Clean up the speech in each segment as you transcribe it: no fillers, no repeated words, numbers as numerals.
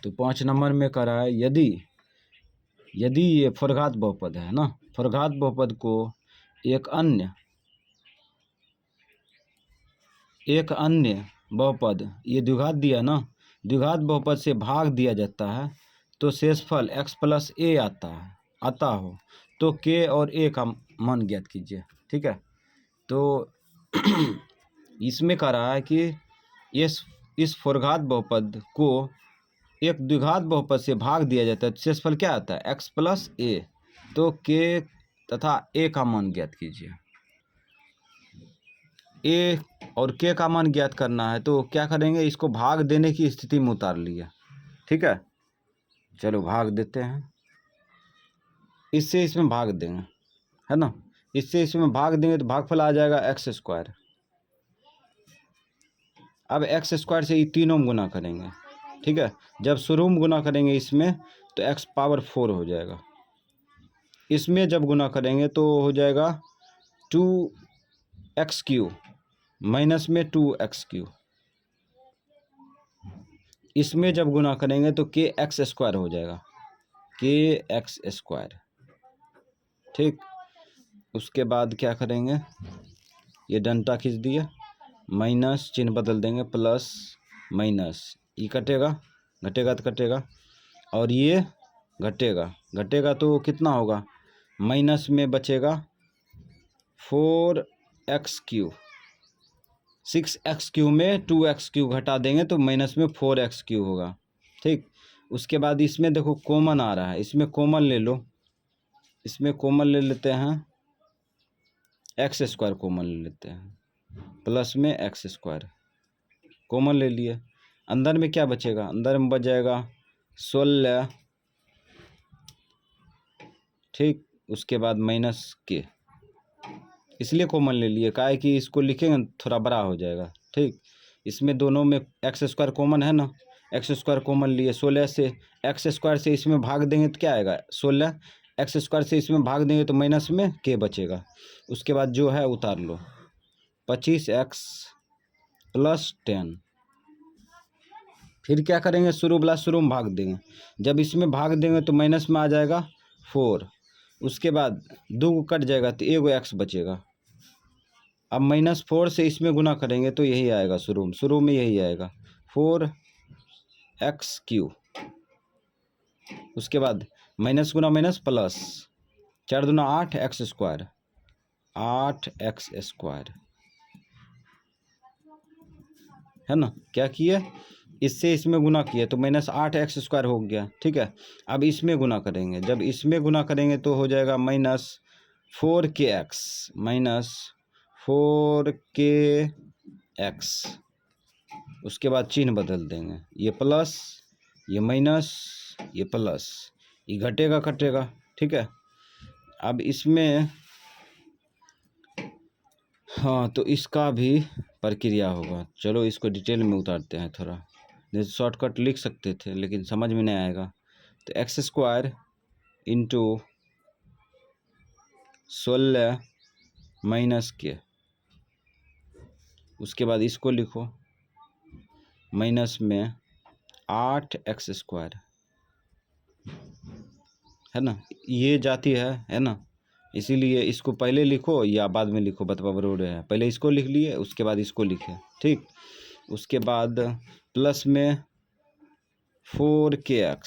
तो 5 नंबर में कह रहा है यदि ये फॉरघात बहुपद है ना, फॉरघात बहुपद को एक अन्य बहुपद, ये द्विघात दिया ना, द्विघात बहुपद से भाग दिया जाता है तो शेषफल x प्लस a आता हो तो k और a का मान ज्ञात कीजिए। ठीक है, तो इसमें कह रहा है कि इस फॉरघात बहुपद को एक द्विघात बहुपद से भाग दिया जाता है तो शेषफल क्या आता है x प्लस a, तो k तथा a का मान ज्ञात कीजिए। a और k का मान ज्ञात करना है तो क्या करेंगे, इसको भाग देने की स्थिति में उतार लिया। ठीक है, चलो भाग देते हैं, इससे इसमें भाग देंगे, है ना, इससे इसमें भाग देंगे तो भागफल आ जाएगा एक्स स्क्वायर। अब एक्स स्क्वायर से ये तीनों में गुना करेंगे। ठीक है, जब शुरू में गुना करेंगे इसमें तो x पावर 4 हो जाएगा, इसमें जब गुना करेंगे तो हो जाएगा 2x³ माइनस में 2x³, इसमें जब गुना करेंगे तो kx² हो जाएगा, kx²। ठीक, उसके बाद क्या करेंगे, ये डंटा खींच दिया, माइनस चिन्ह बदल देंगे, प्लस माइनस, ये कटेगा, घटेगा तो कटेगा, और ये घटेगा तो कितना होगा, माइनस में बचेगा 4x³ 6x³ में 2x³ घटा देंगे तो माइनस में 4x³ होगा। ठीक, उसके बाद इसमें देखो कॉमन आ रहा है, इसमें कॉमन ले लो, इसमें कॉमन ले लेते हैं, x² कॉमन ले लेते हैं, प्लस में x² कॉमन ले लिए, अंदर में क्या बचेगा, अंदर में बच जाएगा 16। ठीक, उसके बाद माइनस के, इसलिए कॉमन ले लिए, काहे कि इसको लिखेंगे थोड़ा बड़ा हो जाएगा। ठीक, इसमें दोनों में x² कॉमन है ना, x² कॉमन लिए, 16 से x² से इसमें भाग देंगे तो क्या आएगा 16, x² से इसमें भाग देंगे तो माइनस में k बचेगा, उसके बाद जो है उतार लो, 25x प्लस 10। फिर क्या करेंगे, शुरू में भाग देंगे, जब इसमें भाग देंगे तो माइनस में आ जाएगा 4, उसके बाद 2 कट जाएगा तो एगो x बचेगा। अब -4 से इसमें गुना करेंगे तो यही आएगा, शुरू में यही आएगा 4x³, उसके बाद माइनस गुना माइनस प्लस, 4 दूना 8 x², 8x², है ना, क्या किए, इससे इसमें गुना किया तो -8x² हो गया। ठीक है, अब इसमें गुना करेंगे, जब इसमें गुना करेंगे तो हो जाएगा -4kx, उसके बाद चिन्ह बदल देंगे, ये प्लस, ये माइनस, ये प्लस, ये घटेगा कटेगा। ठीक है, अब इसमें हाँ तो इसका भी प्रक्रिया होगा, चलो इसको डिटेल में उतारते हैं थोड़ा, जैसे शॉर्टकट लिख सकते थे लेकिन समझ में नहीं आएगा, तो x² इंटू 16 माइनस के, उसके बाद इसको लिखो माइनस में 8x², है ना, ये जाती है ना, इसीलिए इसको पहले लिखो या बाद में लिखो बतवा बरोबर है, पहले इसको लिख लिए उसके बाद इसको लिखे। ठीक, उसके बाद प्लस में 4kx,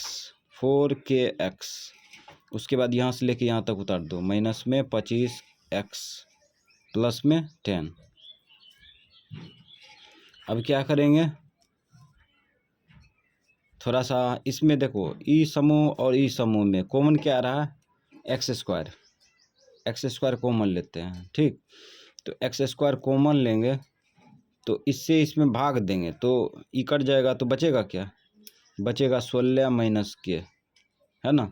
उसके बाद यहाँ से लेके यहाँ तक उतार दो, माइनस में 25x प्लस में 10। अब क्या करेंगे, थोड़ा सा इसमें देखो, ई समूह और ई समूह में कॉमन क्या आ रहा है, x² कॉमन लेते हैं। ठीक, तो x² कॉमन लेंगे तो इससे इसमें भाग देंगे तो ई कट जाएगा तो बचेगा क्या, बचेगा 16 माइनस के, है ना।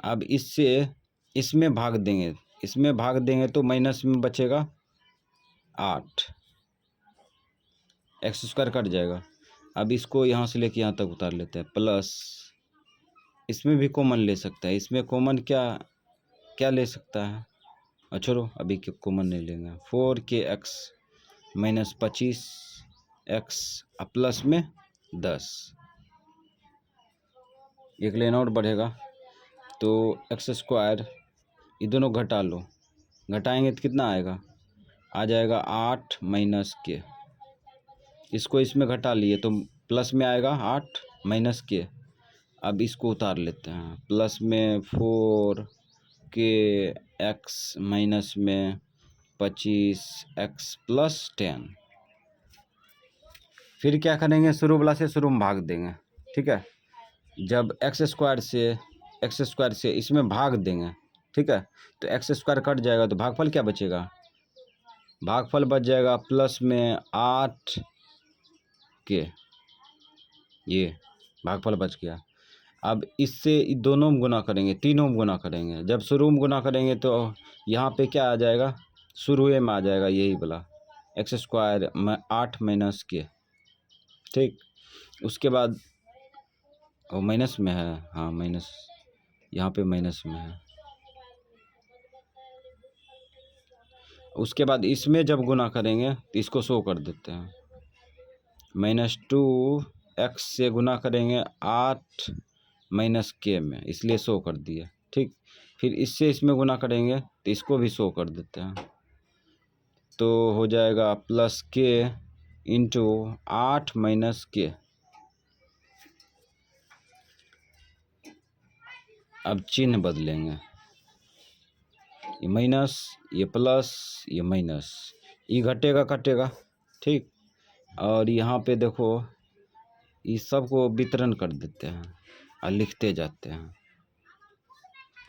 अब इससे इसमें भाग देंगे तो माइनस में बचेगा 8, x² कट जाएगा। अब इसको यहाँ से लेके यहाँ तक उतार लेते हैं, प्लस इसमें भी कॉमन ले सकता है, इसमें कॉमन क्या ले सकता है, छोड़ो अभी कॉमन नहीं लेंगे, 4kx माइनस 25x प्लस में 10, एक लाइन और बढ़ेगा तो एक्स स्क्वायर, ये दोनों घटा लो, घटाएंगे तो कितना आएगा, आ जाएगा 8 माइनस के। इसको इसमें घटा लिए तो प्लस में आएगा 8 माइनस के। अब इसको उतार लेते हैं, प्लस में 4 के एक्स माइनस में 25 एक्स प्लस 10। फिर क्या करेंगे, शुरू वाला से शुरू में भाग देंगे, ठीक है। जब एक्स स्क्वायर से इसमें भाग देंगे, ठीक है, तो एक्स स्क्वायर कट जाएगा तो भागफल क्या बचेगा, भागफल बच जाएगा प्लस में 8 के, ये भागफल बच गया। अब इससे दोनों में गुना करेंगे, तीनों में गुना करेंगे। जब शुरू में गुना करेंगे तो यहाँ पे क्या आ जाएगा, शुरू में आ जाएगा यही वाला एक्स स्क्वायर 8 माइनस के, ठीक। उसके बाद वो माइनस में है, हाँ माइनस, यहाँ पे माइनस में है। उसके बाद इसमें जब गुना करेंगे तो इसको शो कर देते हैं, -2 एक्स से गुना करेंगे 8 माइनस के में, इसलिए शो कर दिया, ठीक। फिर इससे इसमें गुना करेंगे तो इसको भी शो कर देते हैं, तो हो जाएगा प्लस के इंटू 8 माइनस के। अब चिन्ह बदलेंगे, ये माइनस, ये प्लस, ये माइनस, ये घटेगा कटेगा, ठीक। और यहाँ पे देखो इस सब को वितरण कर देते हैं और लिखते जाते हैं,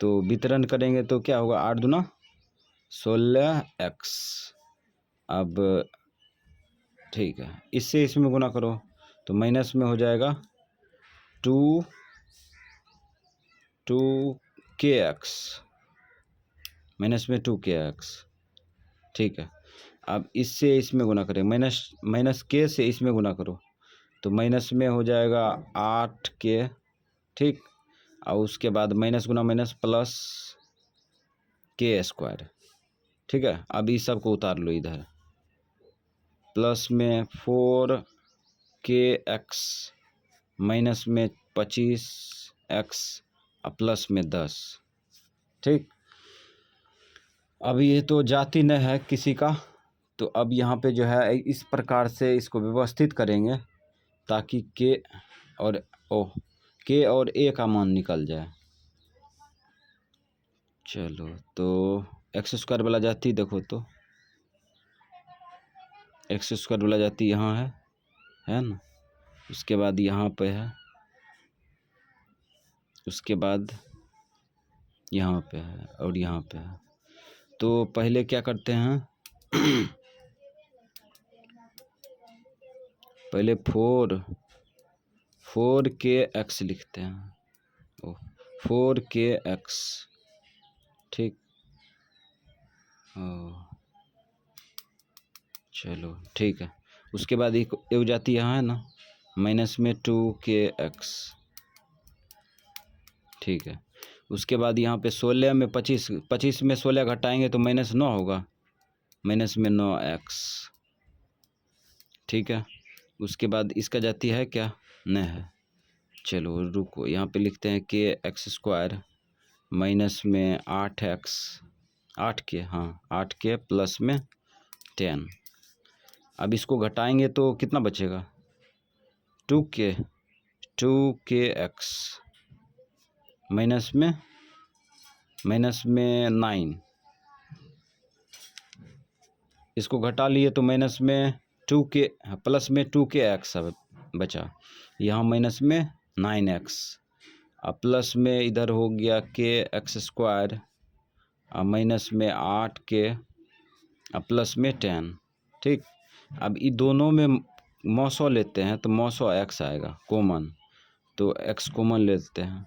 तो वितरण करेंगे तो क्या होगा, 8 दूना 16 एक्स। अब ठीक है, इससे इसमें गुना करो तो माइनस में हो जाएगा 2 के एक्स, माइनस में 2 के एक्स, ठीक है। अब इससे इसमें गुना करें, माइनस के से इसमें गुना करो तो माइनस में हो जाएगा 8 के, ठीक। और उसके बाद माइनस गुना माइनस प्लस के स्क्वायर, ठीक है। अब इस सब को उतार लो इधर, प्लस में 4 के एक्स माइनस में 25 एक्स और प्लस में 10, ठीक। अब ये तो जाति न है किसी का, तो अब यहाँ पे जो है इस प्रकार से इसको व्यवस्थित करेंगे ताकि के और ए का मान निकल जाए। चलो तो एक्स स्क्वायर वाला जाति देखो, तो एक्स स्क्वायर वाला जाति यहाँ है ना, उसके बाद यहाँ पे है, उसके बाद यहाँ पे है और यहाँ पे है। तो पहले क्या करते हैं पहले 4 के एक्स लिखते हैं, 4 के एक्स, ठीक। चलो ठीक है। उसके बाद एक जाति यहाँ है ना, माइनस में 2 के एक्स, ठीक है। उसके बाद यहाँ पे 16 में 25 में 16 घटाएंगे तो -9 होगा, माइनस में 9 एक्स, ठीक है। उसके बाद इसका जाति है क्या, नहीं है। चलो रुको, यहाँ पे लिखते हैं के एक्स स्क्वायर माइनस में 8 एक्स, 8 के, हाँ 8 के प्लस में 10। अब इसको घटाएंगे तो कितना बचेगा, 2 के एक्स माइनस में 9, इसको घटा लिए तो माइनस में 2 के प्लस में 2 के एक्स बचा, यहाँ माइनस में 9 एक्स, अब प्लस में इधर हो गया के एक्स स्क्वायर और माइनस में 8 के और प्लस में 10, ठीक। अब ये दोनों में मौसो लेते हैं तो मौसो एक्स आएगा कॉमन, तो एक्स कॉमन लेते हैं,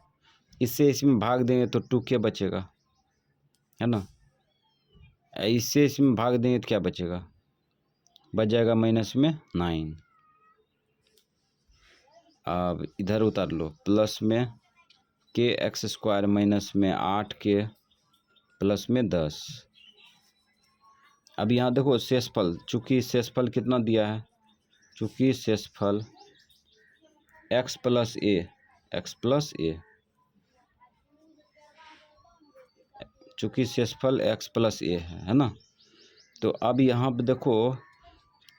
इससे इसमें भाग देंगे तो 2 के बचेगा, है ना। इससे इसमें भाग देंगे तो क्या बचेगा, बच जाएगा माइनस में 9। अब इधर उतार लो, प्लस में के एक्स स्क्वायर माइनस में 8 के प्लस में 10। अब यहाँ देखो शेषफल, चूँकि शेषफल कितना दिया है, चूँकि शेषफल x प्लस ए चूँकि शेषफल x प्लस ए है ना। तो अब यहाँ पे देखो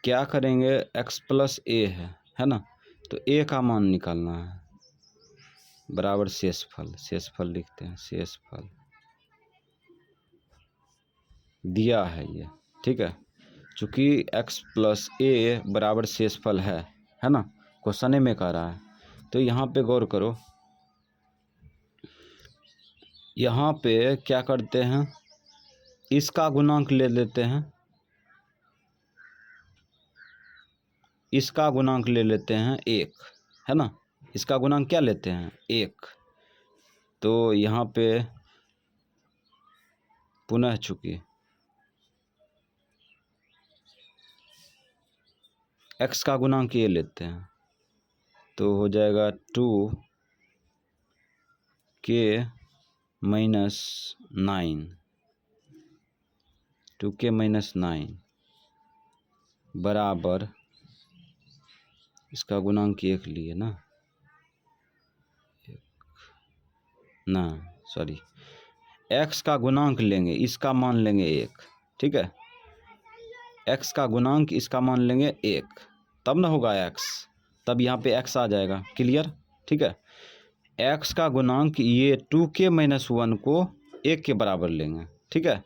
क्या करेंगे, x प्लस ए है ना, तो a का मान निकालना है बराबर शेषफल। शेषफल लिखते हैं, शेषफल दिया है ये, ठीक है। चूँकि x प्लस ए बराबर शेषफल है ना, क्वेश्चन में कह रहा है। तो यहाँ पे गौर करो, यहाँ पे क्या करते हैं, इसका गुणांक ले लेते हैं, इसका गुणांक ले लेते हैं 1 है ना। इसका गुणांक क्या लेते हैं, 1। तो यहाँ पे पुनः चूँकि x का गुणांक ये लेते हैं, तो हो जाएगा 2k माइनस 9, 2k माइनस 9 बराबर, इसका गुणांक 1 लिए ना, सॉरी, x का गुणांक लेंगे, इसका मान लेंगे 1, ठीक है। x का गुणांक इसका मान लेंगे 1, तब ना होगा x, तब यहाँ पे x आ जाएगा, क्लियर, ठीक है। x का गुणांक ये 2k माइनस 1 को 1 के बराबर लेंगे, ठीक है।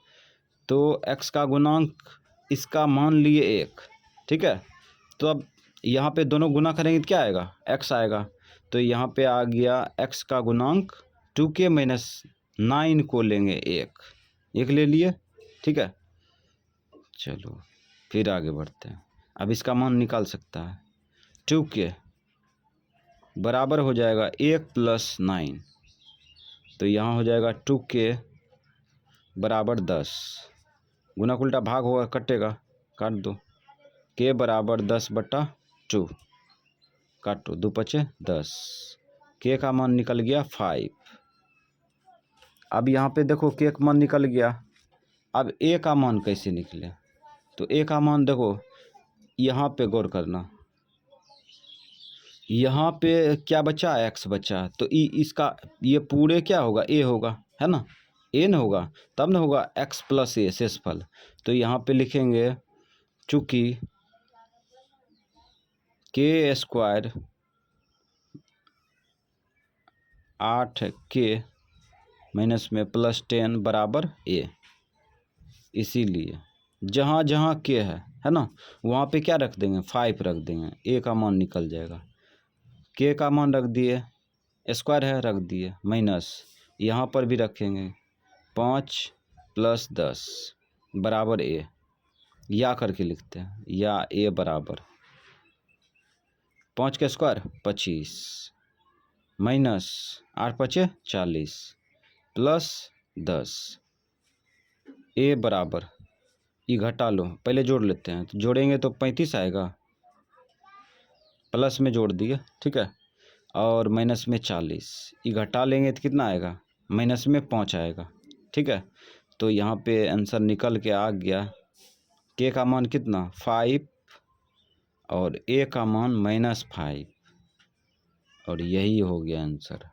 तो x का गुणांक इसका मान लिए 1, ठीक है। तो अब यहाँ पे दोनों गुना करेंगे तो क्या आएगा, x आएगा। तो यहाँ पे आ गया x का गुणांक 2k माइनस 9 को लेंगे 1 ले लिए, ठीक है। चलो फिर आगे बढ़ते हैं। अब इसका मान निकाल सकता है, 2k बराबर हो जाएगा 1 प्लस 9, तो यहाँ हो जाएगा 2k बराबर 10, गुना उल्टा भाग होगा, कटेगा, काट दो, k बराबर 10/2, काटो, 2 पचे 10, k का मान निकल गया 5। अब यहाँ पे देखो k का मान निकल गया, अब a का मान कैसे निकले, तो a का मान देखो, यहाँ पे गौर करना, यहाँ पे क्या बचा, x बचा, तो इसका ये पूरे क्या होगा, a होगा, है ना, a न होगा, तब न होगा x प्लस ए शेषफल। तो यहाँ पे लिखेंगे चूँकि k स्क्वायर 8k माइनस में प्लस 10 बराबर a, इसीलिए जहाँ जहाँ k है ना, वहाँ पे क्या रख देंगे, 5 रख देंगे, a का मान निकल जाएगा। k का मान रख दिए, स्क्वायर है रख दिए, माइनस यहाँ पर भी रखेंगे 5 प्लस 10 बराबर a, या करके लिखते हैं, या a बराबर 5 का स्क्वायर 25 माइनस 8 पचे 40 प्लस 10, a बराबर, ये घटा लो, पहले जोड़ लेते हैं, तो जोड़ेंगे तो 35 आएगा, प्लस में जोड़ दिए, ठीक है, और माइनस में 40, ये घटा लेंगे तो कितना आएगा, माइनस में 5 आएगा, ठीक है। तो यहाँ पे आंसर निकल के आ गया, k का मान कितना 5 और a का मान -5, और यही हो गया आंसर।